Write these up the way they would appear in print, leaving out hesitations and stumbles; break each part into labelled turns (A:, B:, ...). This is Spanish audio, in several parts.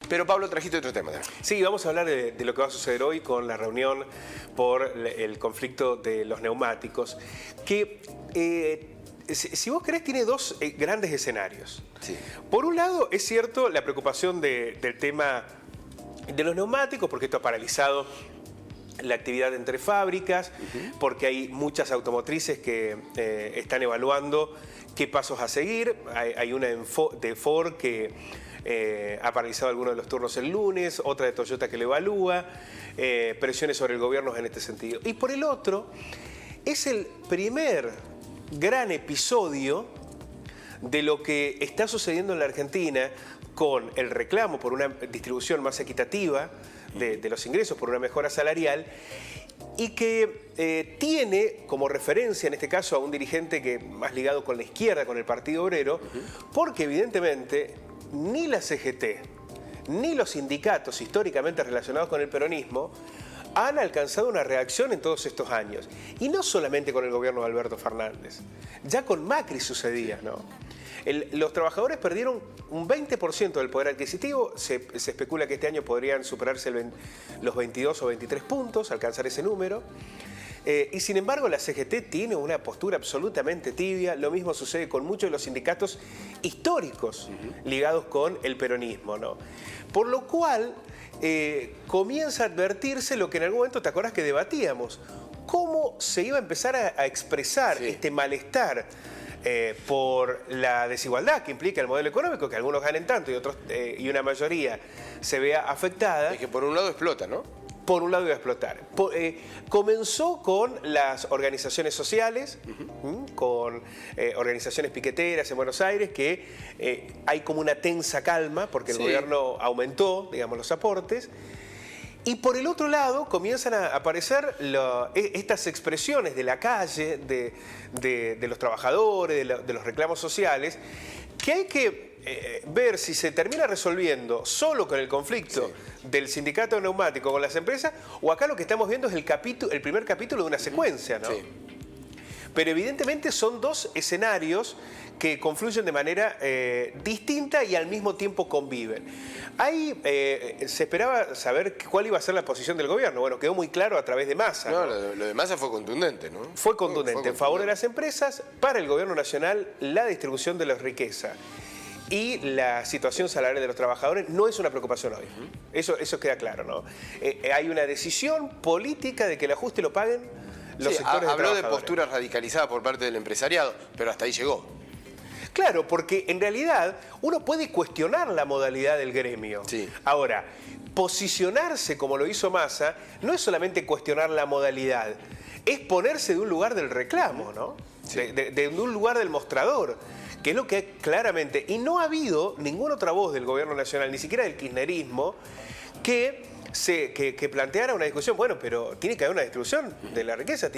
A: Pero Pablo, trajiste otro tema.
B: Sí, vamos a hablar de lo que va a suceder hoy con la reunión por el conflicto de los neumáticos, que si vos querés tiene dos grandes escenarios.
A: Sí.
B: Por un lado, es cierto la preocupación del tema de los neumáticos, porque esto ha paralizado la actividad entre fábricas, porque hay muchas automotrices que están evaluando qué pasos a seguir. Hay una de Ford que ha paralizado algunos de los turnos el lunes, otra de Toyota que lo evalúa, presiones sobre el gobierno en este sentido. Y por el otro, es el primer gran episodio de lo que está sucediendo en la Argentina con el reclamo por una distribución más equitativa de los ingresos, por una mejora salarial, y que tiene como referencia en este caso a un dirigente que más ligado con la izquierda, con el Partido Obrero, porque evidentemente ni la CGT ni los sindicatos históricamente relacionados con el peronismo han alcanzado una reacción en todos estos años. Y no solamente con el gobierno de Alberto Fernández, ya con Macri sucedía, ¿no? Los trabajadores perdieron un 20% del poder adquisitivo, se especula que este año podrían superarse los 22 o 23 puntos, alcanzar ese número. Y sin embargo la CGT tiene una postura absolutamente tibia, lo mismo sucede con muchos de los sindicatos históricos ligados con el peronismo, ¿no? Por lo cual comienza a advertirse lo que en algún momento, ¿te acordás que debatíamos? ¿Cómo se iba a empezar a expresar este malestar por la desigualdad que implica el modelo económico, que algunos ganen tanto y otros y una mayoría se vea afectada?
A: Es que por un lado explota, ¿no?
B: Por un lado iba a explotar. Comenzó con las organizaciones sociales, con organizaciones piqueteras en Buenos Aires, que hay como una tensa calma porque el gobierno aumentó, digamos, los aportes. Y por el otro lado comienzan a aparecer estas expresiones de la calle, de los trabajadores, de los reclamos sociales, que hay que ver si se termina resolviendo solo con el conflicto del sindicato neumático con las empresas, o acá lo que estamos viendo es el primer capítulo de una secuencia, ¿no? Sí. Pero evidentemente son dos escenarios que confluyen de manera distinta y al mismo tiempo conviven. Ahí se esperaba saber cuál iba a ser la posición del gobierno. Bueno, quedó muy claro a través de Massa.
A: No, lo de Massa fue contundente, ¿no?
B: Fue contundente en favor de las empresas, para el gobierno nacional la distribución de la riqueza y la situación salarial de los trabajadores no es una preocupación hoy. Eso queda claro, ¿no? Hay una decisión política de que el ajuste lo paguen los sectores
A: habló
B: de
A: de postura radicalizada por parte del empresariado, pero hasta ahí llegó.
B: Claro, porque en realidad uno puede cuestionar la modalidad del gremio. Sí. Ahora, posicionarse como lo hizo Massa no es solamente cuestionar la modalidad, es ponerse de un lugar del reclamo, ¿no? Sí. De un lugar del mostrador, que es lo que claramente... Y no ha habido ninguna otra voz del gobierno nacional, ni siquiera del kirchnerismo, que planteara una discusión. Bueno, pero tiene que haber una distribución de la riqueza,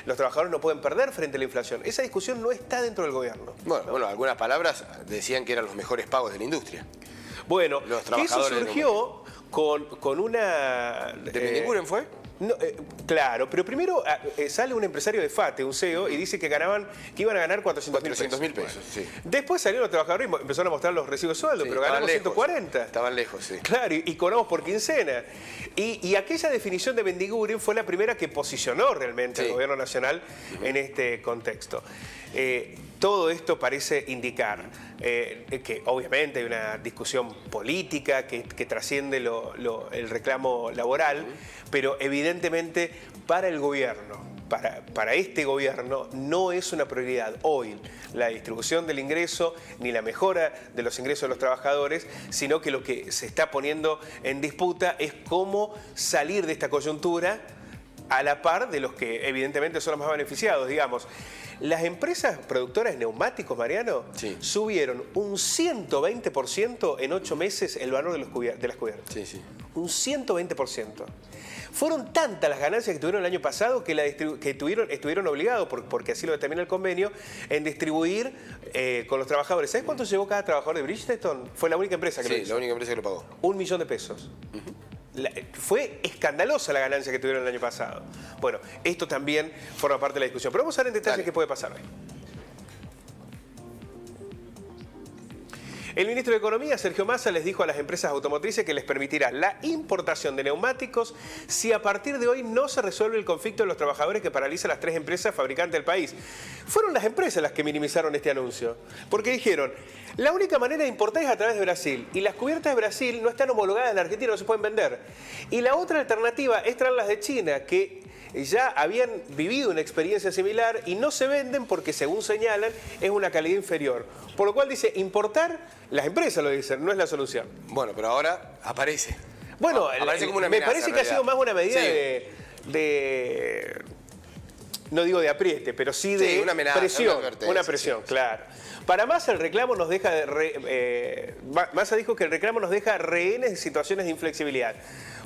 B: los trabajadores no pueden perder frente a la inflación. Esa discusión no está dentro del gobierno.
A: Bueno, algunas palabras decían que eran los mejores pagos de la industria.
B: Bueno, los trabajadores eso surgió con una...
A: ¿De Mendiguren fue?
B: No, claro, pero primero sale un empresario de FATE, un CEO, y dice que iban a ganar 400.000 pesos. Sí. Después salieron los trabajadores y empezaron a mostrar los recibos de sueldo, pero ganamos 140.
A: Estaban lejos, sí.
B: Claro, y cobramos por quincena. Y aquella definición de Mendiguren fue la primera que posicionó realmente al gobierno nacional en este contexto. Todo esto parece indicar que obviamente hay una discusión política que trasciende el reclamo laboral, pero evidentemente para el gobierno, para este gobierno, no es una prioridad hoy la distribución del ingreso ni la mejora de los ingresos de los trabajadores, sino que lo que se está poniendo en disputa es cómo salir de esta coyuntura a la par de los que evidentemente son los más beneficiados, digamos. Las empresas productoras de neumáticos, Mariano, subieron un 120% en 8 meses el valor de las cubiertas. Sí, sí. Un 120%. Fueron tantas las ganancias que tuvieron el año pasado que estuvieron obligados, porque así lo determina el convenio, en distribuir con los trabajadores. ¿Sabes cuánto llevó cada trabajador de Bridgestone? Fue la única empresa que lo hizo.
A: Sí, la única empresa que lo pagó.
B: $1 millón. Fue escandalosa la ganancia que tuvieron el año pasado. Bueno, esto también forma parte de la discusión. Pero vamos a ver en detalle qué puede pasar hoy. El ministro de Economía, Sergio Massa, les dijo a las empresas automotrices que les permitirá la importación de neumáticos si a partir de hoy no se resuelve el conflicto de los trabajadores que paraliza las 3 empresas fabricantes del país. Fueron las empresas las que minimizaron este anuncio, porque dijeron, la única manera de importar es a través de Brasil, y las cubiertas de Brasil no están homologadas en la Argentina, no se pueden vender. Y la otra alternativa es traerlas de China, que ya habían vivido una experiencia similar y no se venden porque, según señalan, es una calidad inferior. Por lo cual dice, importar, las empresas lo dicen, no es la solución.
A: Bueno, pero ahora aparece.
B: Bueno,
A: aparece como una amenaza,
B: me parece que ha sido más una medida
A: sí.
B: no digo de apriete, pero sí de
A: una amenaza,
B: presión.
A: Una
B: presión,
A: sí.
B: claro. Para Massa el reclamo nos deja Massa dijo que el reclamo nos deja rehenes de situaciones de inflexibilidad.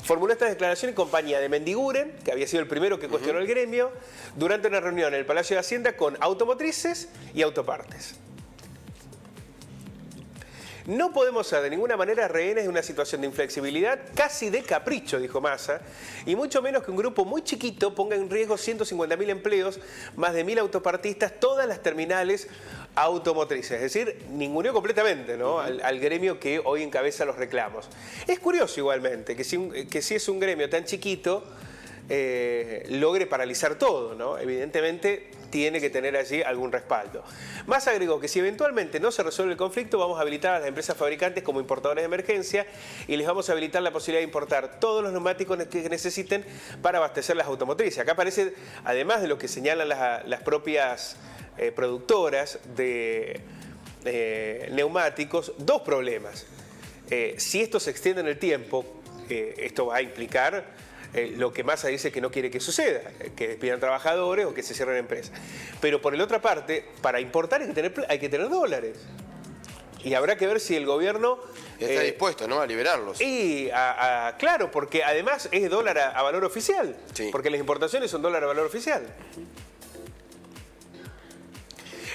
B: Formuló estas declaraciones en compañía de Mendiguren, que había sido el primero que cuestionó el gremio, durante una reunión en el Palacio de Hacienda con automotrices y autopartes. No podemos ser de ninguna manera rehenes de una situación de inflexibilidad, casi de capricho, dijo Massa, y mucho menos que un grupo muy chiquito ponga en riesgo 150.000 empleos, más de 1.000 autopartistas, todas las terminales automotrices. Es decir, ninguneó completamente, ¿no? al gremio que hoy encabeza los reclamos. Es curioso igualmente que si es un gremio tan chiquito, logre paralizar todo, ¿no? Evidentemente tiene que tener allí algún respaldo. Massa agregó que si eventualmente no se resuelve el conflicto, vamos a habilitar a las empresas fabricantes como importadores de emergencia y les vamos a habilitar la posibilidad de importar todos los neumáticos que necesiten para abastecer las automotrices. Acá aparece, además de lo que señalan las propias productoras de neumáticos, 2 problemas. Si esto se extiende en el tiempo, esto va a implicar lo que Massa dice que no quiere que suceda, que despidan trabajadores o que se cierren empresas. Pero por la otra parte, para importar hay que tener dólares. Y habrá que ver si el gobierno
A: está dispuesto, ¿no?, a liberarlos.
B: Y claro, porque además es dólar a valor oficial,
A: sí.
B: Porque las importaciones son dólar a valor oficial.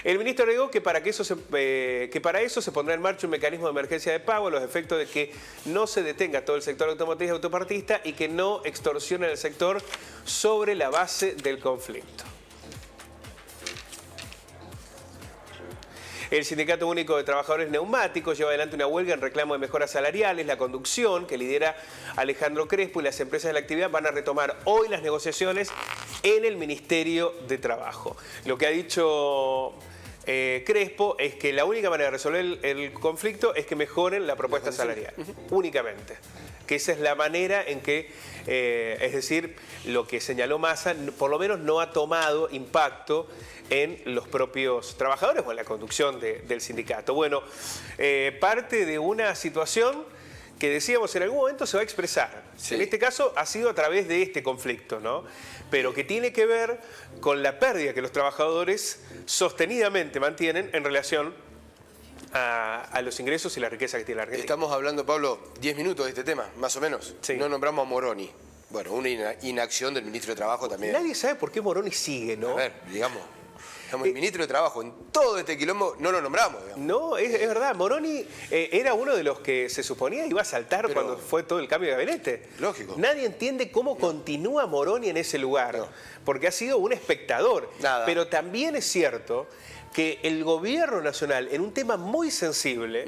B: El ministro agregó que para eso se pondrá en marcha un mecanismo de emergencia de pago a los efectos de que no se detenga todo el sector automotriz y autopartista y que no extorsione al sector sobre la base del conflicto. El Sindicato Único de Trabajadores Neumáticos lleva adelante una huelga en reclamo de mejoras salariales. La conducción, que lidera Alejandro Crespo, y las empresas de la actividad van a retomar hoy las negociaciones en el Ministerio de Trabajo. Lo que ha dicho Crespo es que la única manera de resolver el conflicto es que mejoren la propuesta salarial, únicamente. Que esa es la manera en que, es decir, lo que señaló Massa, por lo menos no ha tomado impacto en los propios trabajadores o en la conducción del sindicato. Bueno, parte de una situación que decíamos en algún momento se va a expresar. Sí. En este caso ha sido a través de este conflicto, ¿no? Pero que tiene que ver con la pérdida que los trabajadores sostenidamente mantienen en relación a los ingresos y la riqueza que tiene la Argentina.
A: Estamos hablando, Pablo, 10 minutos de este tema, más o menos.
B: Sí.
A: No nombramos a Moroni. Bueno, una inacción del ministro de Trabajo también.
B: Nadie sabe por qué Moroni sigue, ¿no?
A: A ver, digamos, el ministro de Trabajo en todo este quilombo no lo nombramos, digamos.
B: No, es verdad. Moroni era uno de los que se suponía iba a saltar cuando fue todo el cambio de gabinete.
A: Lógico.
B: Nadie entiende cómo continúa Moroni en ese lugar, porque ha sido un espectador.
A: Nada.
B: Pero también es cierto que el gobierno nacional, en un tema muy sensible,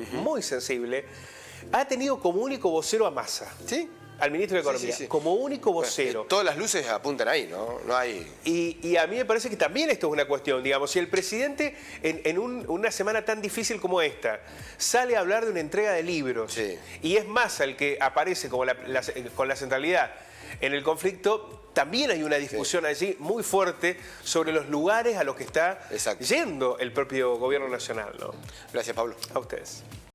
B: ha tenido como único vocero a Massa.
A: ¿Sí?
B: Al ministro de Economía, como único vocero.
A: Bueno, todas las luces apuntan ahí, ¿no? No hay...
B: Y a mí me parece que también esto es una cuestión, digamos, si el presidente en una semana tan difícil como esta sale a hablar de una entrega de libros y es Massa el que aparece como con la centralidad en el conflicto, también hay una discusión allí muy fuerte sobre los lugares a los que está yendo el propio gobierno nacional, ¿no?
A: Gracias, Pablo.
B: A ustedes.